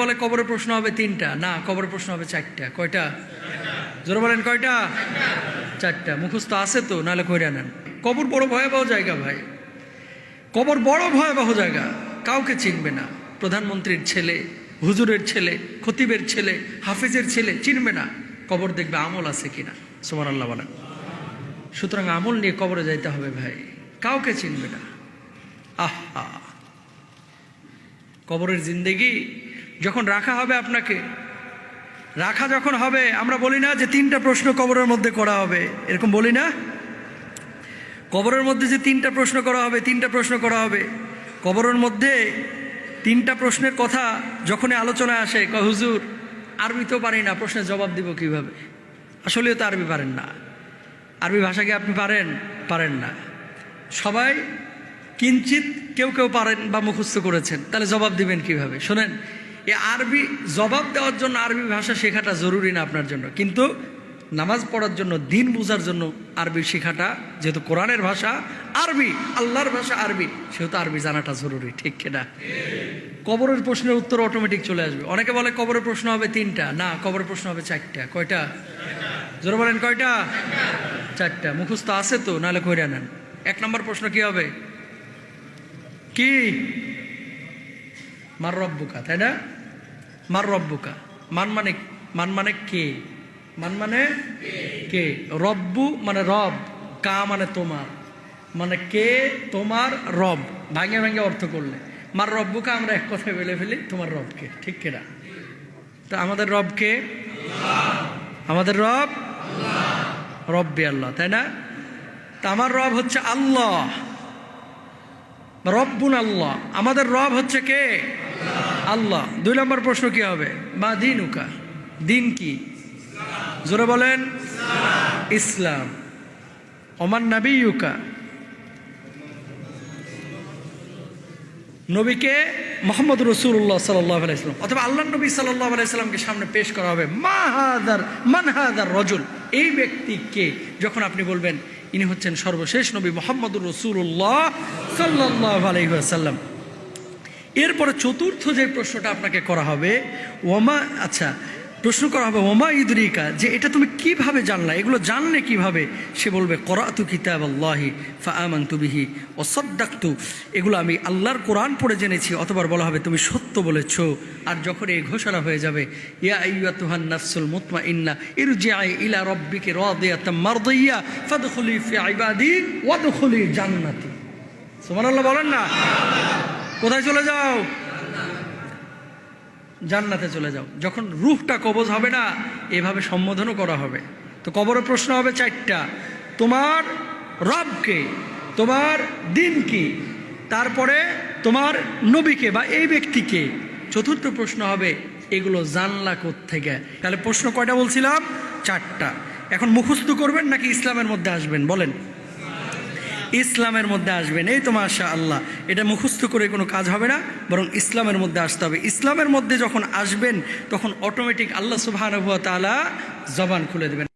বলে কবরের প্রশ্ন হবে 3টা, না কবরের প্রশ্ন হবে 4টা। কয়টা? জোরে বলেন কয়টা? 4টা। মুখস্থ আছে তো, নাহলে কইরা নেন। কবর বড় ভয়াবহ জায়গা ভাই, কবর বড় ভয়াবহ জায়গা। কাউকে চিনবে না, প্রধানমন্ত্রীর ছেলে, হুজুরের ছেলে, খতিবের ছেলে, হাফিজের ছেলে চিনবে না। কবর দেখবে আমল আছে কিনা। সুবহানাল্লাহ বলেন। সুতরাং আমল নিয়ে কবরে যাইতে হবে ভাই, কাউকে চিনবে না। আহা, কবরের জিন্দেগি যখন রাখা হবে, আপনাকে রাখা যখন হবে, আমরা বলি না যে 3টা প্রশ্ন কবরের মধ্যে করা হবে, এরকম বলি না? কবরের মধ্যে যে 3টা প্রশ্ন করা হবে, 3টা প্রশ্ন করা হবে। কবরের মধ্যে 3টা প্রশ্নের কথা যখনই আলোচনায় আসে, কয় হুজুর আরবি তো পারি না, প্রশ্নের জবাব দিব কিভাবে? আসলেও তো আরবি পারেন না। আরবি ভাষা কি আপনি পারেন? পারেন না। সবাই কিঞ্চিত কেউ কেউ পারেন বা মুখস্থ করেছেন, তাহলে জবাব দিবেন কিভাবে? শোনেন, এই আরবি জবাব দেওয়ার জন্য আরবি ভাষা শেখাটা জরুরি না আপনার জন্য, কিন্তু নামাজ পড়ার জন্য, দিন বোঝার জন্য আরবি শেখাটা, যেহেতু কোরআনের ভাষা আরবি, আল্লাহর ভাষা আরবি, সেহেতু আরবি জানাটা জরুরি। ঠিক কিনা? কবরের প্রশ্নের উত্তর অটোমেটিক চলে আসবে। অনেকে বলে কবরের প্রশ্ন হবে 3টা, না কবরের প্রশ্ন হবে 4টা। কয়টা? জোরে বলেন কয়টা? 4টা। মুখস্থ আছে তো, নাহলে কইরা নেন। 1 নম্বর প্রশ্ন কি হবে? কি? মার রব্বুকা, তাই না? মার রব্বুকা, মান মানে কে? মান মানে কে? রব্বু মানে রব, কা মানে তোমার, মানে কে তোমার রব। ভাঙে ভাঙে অর্থ করলে মার রব্বুকা আমরা এক কথায় বলে ফেলি, তোমার রবকে। ঠিক কিনা? তো আমাদের রবকে, আমাদের রব রব্বে আল্লাহ, তাই না? তা আমার রব হচ্ছে আল্লাহ, রব্বুন আল্লাহ। আমাদের রব হচ্ছে কে? আল্লাহ। 2 নম্বর প্রশ্ন কি হবে? মা দিনুকা, দিন কি? জোরে বলেন ইসলাম। ওমান নাবিয়ুকা, নবীকে মুহাম্মদ রাসূলুল্লাহ সাল্লাল্লাহু আলাইহি ওয়াসাল্লাম অথবা আল্লাহর নবী সাল্লাল্লাহু আলাইহি ওয়াসাল্লামকে সামনে পেশ করা হবে। মান হাদার রাজুল, এই ব্যক্তি কে? যখন আপনি বলবেন ইনি হচ্ছেন সর্বশেষ নবী মুহাম্মদুর রাসূলুল্লাহ সাল্লাল্লাহু আলাইহি ওয়াসাল্লাম। এরপরে চতুর্থ যে প্রশ্নটা আপনাকে করা হবে, প্রশ্ন করা হবে ওমা ইদরিকা, যে এটা তুমি কিভাবে জানলা, এগুলো জানলে কিভাবে? সে বলবে করাতু কিতাবাল্লাহি ফাআমানতু বিহি ওয়া সাদ্দাকতু, এগুলো আমি আল্লাহর কোরআন পড়ে জেনেছি। অতবার বলা হবে তুমি সত্য বলেছো। আর যখন এই ঘোষণা হয়ে যাবে, ইয়া আইয়্যাতুহান নাফসুল মুতমাইন্না ইরজিই ইলা রাব্বিকি রাদিয়াতাম মারদিয়্যা ফাদখুলি ফি ইবাদি ওয়াদখুলি জান্নাতি। সুবহানাল্লাহ বলেন না? কোথায় চলে যাও? জান্নাতে চলে যাও। যখন রূহটা কবজ হবে না, এভাবে সম্বোধনও করা হবে। তো কবরের প্রশ্ন হবে 4টা, তোমার রবকে, তোমার দিন কি, তারপরে তোমার নবীকে বা এই ব্যক্তিকে। চতুর্থ প্রশ্ন হবে এগুলো জানলা কোত্থেকে? তাহলে প্রশ্ন কয়টা বলছিলাম? 4টা। এখন মুখস্থ করবেন নাকি ইসলামের মধ্যে আসবেন? বলেন। ইসলামের মধ্যে আসবেন। এই তো মাশাআল্লাহ, এটা মুখস্থ করে কোনো কাজ হবে না, বরং ইসলামের মধ্যে আসতে হবে। ইসলামের মধ্যে যখন আসবেন, তখন অটোমেটিক আল্লাহ সুবহানাহু ওয়া তাআলা জবান খুলে দেবেন।